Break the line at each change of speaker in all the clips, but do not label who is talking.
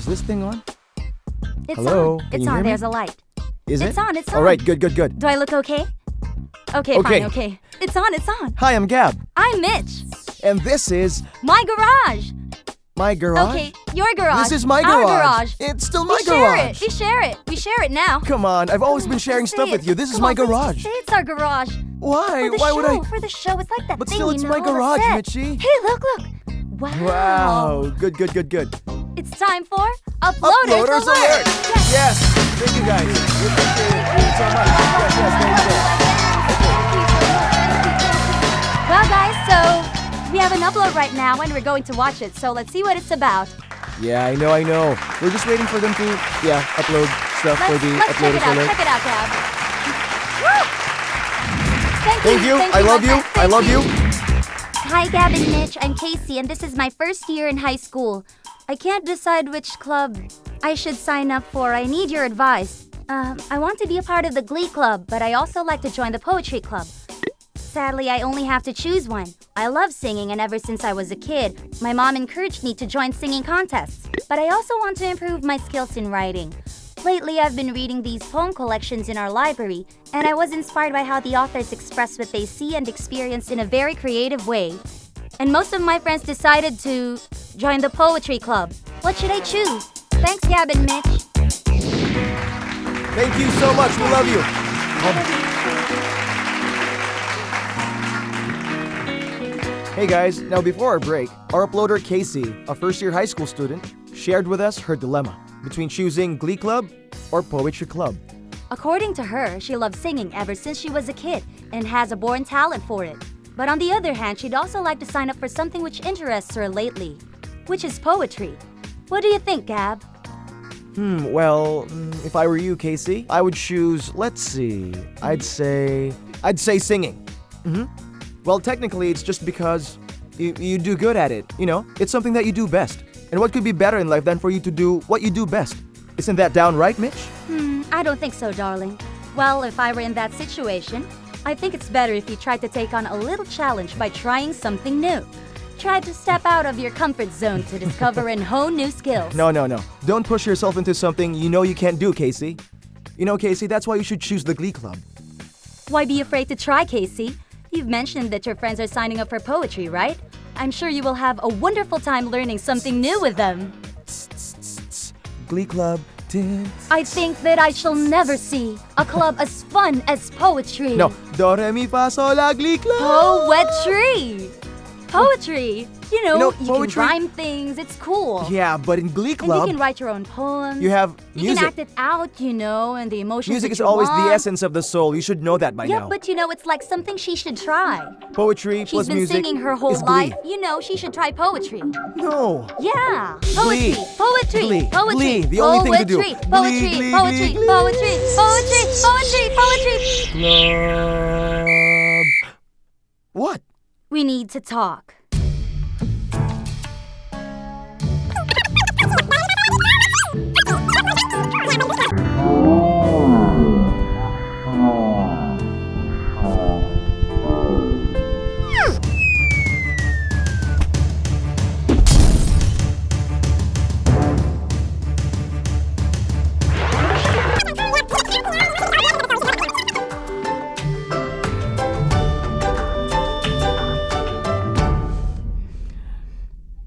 this thing on?
It's
Hello?
on.
Can
It's
you
on.
hear me?
There's a light.
Is it?
It's on. It's on.
All right, good.
Do I look okay? Okay,
Okay.
fine, okay. It's on.
Hi, I'm Gab.
I'm Mitch.
And this is
My garage.
my garage.
Okay, your garage.
This is my
Our
garage. It's still my
we share
garage.
it. We share it now.
Come on, I've always been sharing
Say
stuff
it.
with you. This is
Come
my
on, please
garage.
Say it's our garage.
Why?
For the
Why
show,
would I?
For the show. It's like that
But
thing,
still, it's
you
my
know, the
garage,
set.
Mitchie.
Hey, look. Wow.
Wow. Good.
It's time for Uploaders Alert.
Yes. Thank you guys. We appreciate it. Thank you so much. Yes, there you
Well, guys, so we have an upload right now, and we're going to watch it. So let's see what it's about.
go. Yeah, I know. We're just waiting for them to, upload stuff for the
Let's check
Uploaders
it out.
Alert.
Check it out, Gab. Woo!
Thank you. I love you.
Thank
I love you.
Hi, Gab and Mitch. I'm Kaycee, and this is my first year in high school. I can't decide which club I should sign up for. I need your advice. I want to be a part of the Glee Club, but I also like to join the Poetry Club. Sadly, I only have to choose one. I love singing, and ever since I was a kid, my mom encouraged me to join singing contests. But I also want to improve my skills in writing. Lately, I've been reading these poem collections in our library, and I was inspired by how the authors express what they see and experience in a very creative way. And most of my friends decided to join the Poetry Club. What should I choose? Thanks, Gab and Mitch.
Thank you so much. We love you. Hey guys, now before our break, our uploader Kaycee, a first-year high school student, shared with us her dilemma between choosing Glee Club or Poetry Club.
According to her, she loves singing ever since she was a kid and has a born talent for it. But on the other hand, she'd also like to sign up for something which interests her lately, which is poetry. What do you think, Gab?
If I were you, Kaycee, I would choose, let's see, I'd say singing. Well, technically, it's just because you do good at it, It's something that you do best. And what could be better in life than for you to do what you do best? Isn't that downright, Mitch?
I don't think so, darling. Well, if I were in that situation, I think it's better if you try to take on a little challenge by trying something new. Try to step out of your comfort zone to discover and hone new skills.
No. Don't push yourself into something you know you can't do, Kaycee. Kaycee, that's why you should choose the Glee Club.
Why be afraid to try, Kaycee? You've mentioned that your friends are signing up for poetry, right? I'm sure you will have a wonderful time learning something new with them.
Glee Club.
I think that I shall never see a club as fun as poetry.
No. Do, re, mi, fa, sol, la, Glee Club.
Poetry! Poetry! You can
poetry-
rhyme things, it's cool.
Yeah, but in Glee
And
Club,
you can write your own poems.
you have
You
music.
can act it out, and the emotions
Music
that
is
you
always
want.
the essence of the soul. You should know that by
Yeah,
now.
but it's like something she should try.
Poetry
She's
plus
been
music
singing her whole
is Glee.
life. She should try poetry.
No.
Yeah,
Glee.
poetry,
Glee.
poetry,
Glee. The only thing to do.
poetry,
Glee,
poetry,
Glee,
poetry,
Glee,
poetry, poetry.
Club. What?
We need to talk.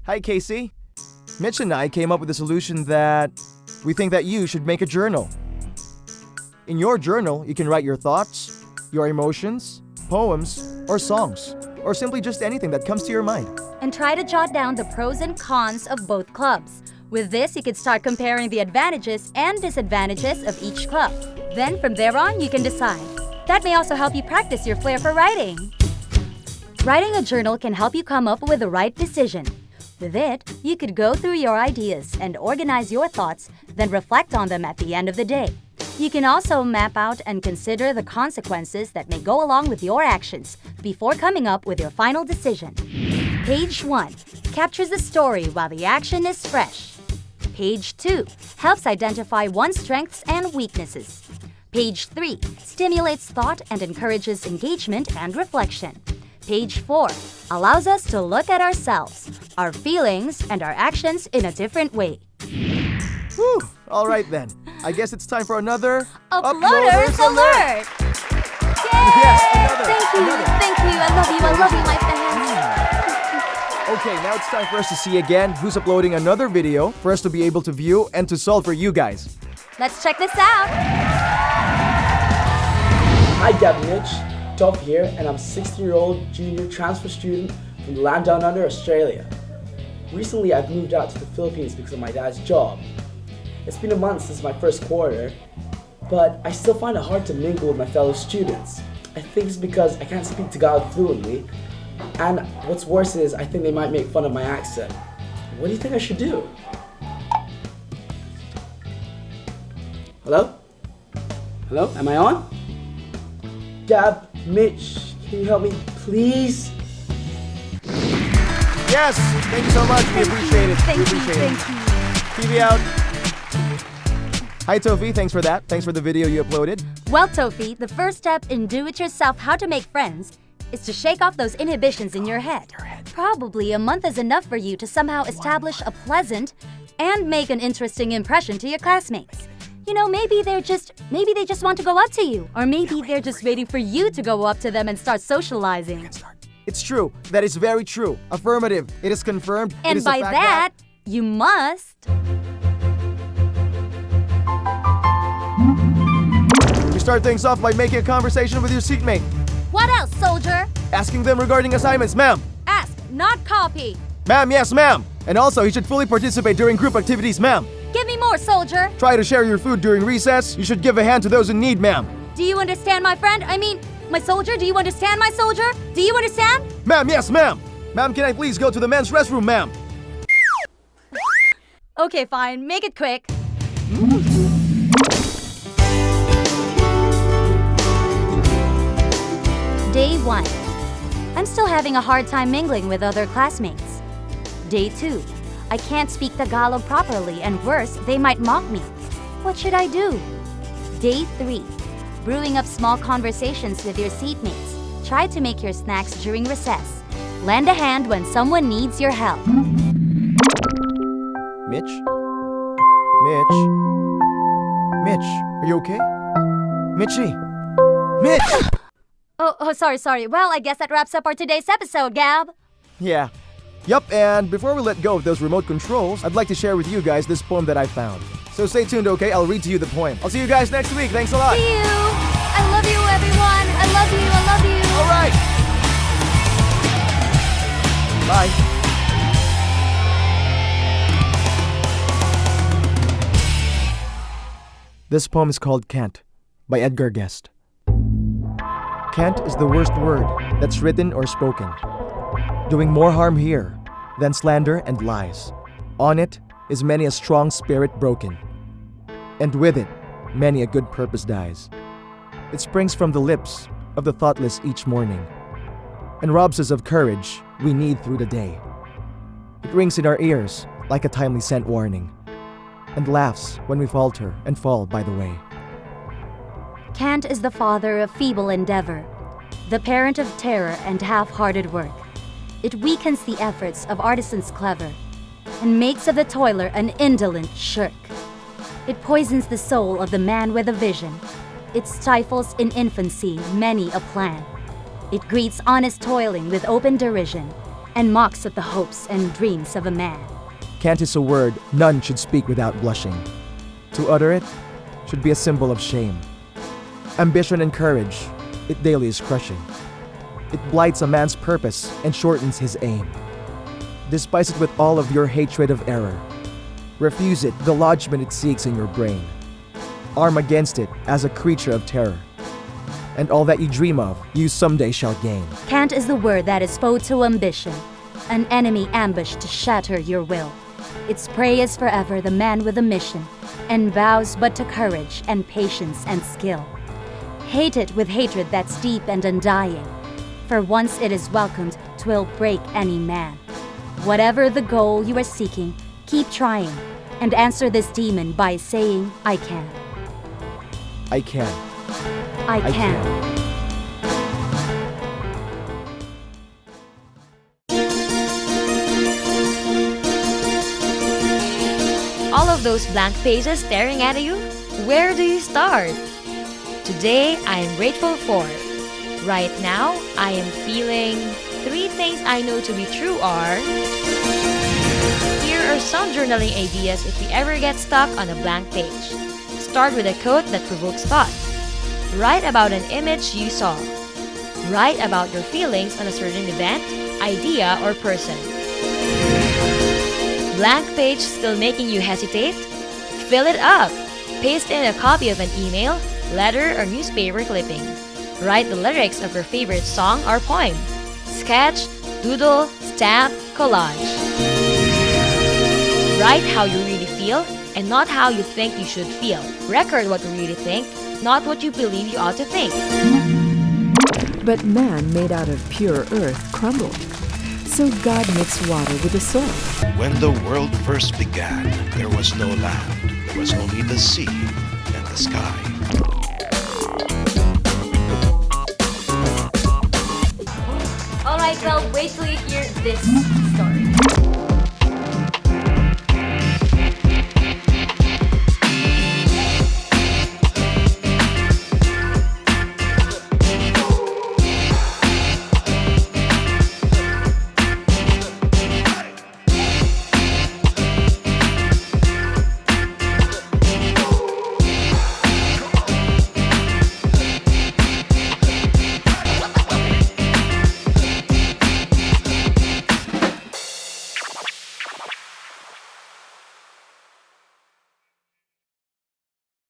Hi, Kaycee. Mitch and I came up with a solution that we think that you should make a journal. In your journal, you can write your thoughts, your emotions, poems, or songs, or simply just anything that comes to your mind.
And try to jot down the pros and cons of both clubs. With this, you can start comparing the advantages and disadvantages of each club. Then from there on, you can decide. That may also help you practice your flair for writing. Writing a journal can help you come up with the right decision. With it, you could go through your ideas and organize your thoughts, then reflect on them at the end of the day. You can also map out and consider the consequences that may go along with your actions before coming up with your final decision. Page 1 captures the story while the action is fresh. Page 2 helps identify one's strengths and weaknesses. Page 3 stimulates thought and encourages engagement and reflection. Page 4 allows us to look at ourselves, our feelings, and our actions in a different way.
Whew. All right then. I guess it's time for another
Uploaders Alert! Yay!
Yes, another.
Thank you. I love you, my fans.
Okay, now it's time for us to see again who's uploading another video for us to be able to view and to solve for you guys.
Let's check this out.
Hi Gab, Mitch, Toffee here, and I'm a 16-year-old junior transfer student from the land down under, Australia. Recently, I've moved out to the Philippines because of my dad's job. It's been a month since my first quarter, but I still find it hard to mingle with my fellow students. I think it's because I can't speak Tagalog fluently, and what's worse is I think they might make fun of my accent. What do you think I should do? Hello? Hello? Am I on? Gab, Mitch, can you help me, please?
Yes, thank you so much. We appreciate it.
Thank
we
you.
appreciate it. TV out. Hi Toffee, thanks for that. Thanks for the video you uploaded.
Well, Toffee, the first step in do-it-yourself how to make friends is to shake off those inhibitions in your head. Probably a month is enough for you to somehow establish a pleasant and make an interesting impression to your classmates. You know, maybe they just want to go up to you, or maybe they're just waiting for you to go up to them and start socializing.
It's true. That is very true. Affirmative. It is confirmed. It
And
is a
by
fact
that, you must.
You start things off by making a conversation with your seatmate,
What else, soldier?
asking them regarding assignments. Ma'am.
Ask, not copy.
Ma'am, yes, ma'am. And also, you should fully participate during group activities, ma'am.
Give me more, soldier.
Try to share your food during recess. You should give a hand to those in need, ma'am.
Do you understand, my friend? I mean, my soldier, do you understand, my soldier? Do you understand?
Ma'am, yes, ma'am. Ma'am, can I please go to the men's restroom, ma'am?
Okay, fine. Make it quick. Day 1. I'm still having a hard time mingling with other classmates. Day 2. I can't speak Tagalog properly, and worse, they might mock me. What should I do? Day 3. Brewing up small conversations with your seatmates. Try to make your snacks during recess. Lend a hand when someone needs your help.
Mitch? Mitch? Mitch, are you okay? Mitchie? Mitch!
Oh, sorry. Well, I guess that wraps up our today's episode, Gab.
Yeah. Yup, and before we let go of those remote controls, I'd like to share with you guys this poem that I found. So stay tuned, okay? I'll read to you the poem. I'll see you guys next week. Thanks a lot.
See you. I love you, everyone. I love you.
All right. Bye. This poem is called Can't by Edgar Guest. Can't is the worst word that's written or spoken, doing more harm here than slander and lies. On it is many a strong spirit broken, and with it many a good purpose dies. It springs from the lips of the thoughtless each morning, and robs us of courage we need through the day. It rings in our ears like a timely sent warning, and laughs when we falter and fall by the way.
Can't is the father of feeble endeavor, the parent of terror and half-hearted work. It weakens the efforts of artisans clever, and makes of the toiler an indolent shirk. It poisons the soul of the man with a vision. It stifles in infancy many a plan. It greets honest toiling with open derision, and mocks at the hopes and dreams of a man.
Can't is a word none should speak without blushing. To utter it should be a symbol of shame. Ambition and courage, it daily is crushing. It blights a man's purpose and shortens his aim. Despise it with all of your hatred of error. Refuse it, the lodgment it seeks in your brain. Arm against it as a creature of terror. And all that you dream of, you someday shall gain.
Can't is the word that is foe to ambition, an enemy ambushed to shatter your will. Its prey is forever the man with a mission, and vows but to courage and patience and skill. Hate it with hatred that's deep and undying, for once it is welcomed, 'twill break any man. Whatever the goal you are seeking, keep trying, and answer this demon by saying, I can.
I can.
I can.
All of those blank pages staring at you? Where do you start? Today, I am grateful for. Right now, I am feeling 3 things I know to be true are. Here are some journaling ideas if you ever get stuck on a blank page. Start with a quote that provokes thought. Write about an image you saw. Write about your feelings on a certain event, idea, or person. Blank page still making you hesitate? Fill it up! Paste in a copy of an email, letter, or newspaper clipping. Write the lyrics of your favorite song or poem. Sketch, doodle, stamp, collage. Write how you really feel and not how you think you should feel. Record what you really think, not what you believe you ought to think.
But man made out of pure earth crumbled. So God mixed water with the soil.
When the world first began, there was no land. There was only the sea and the sky.
Alright, well, wait till you hear this story.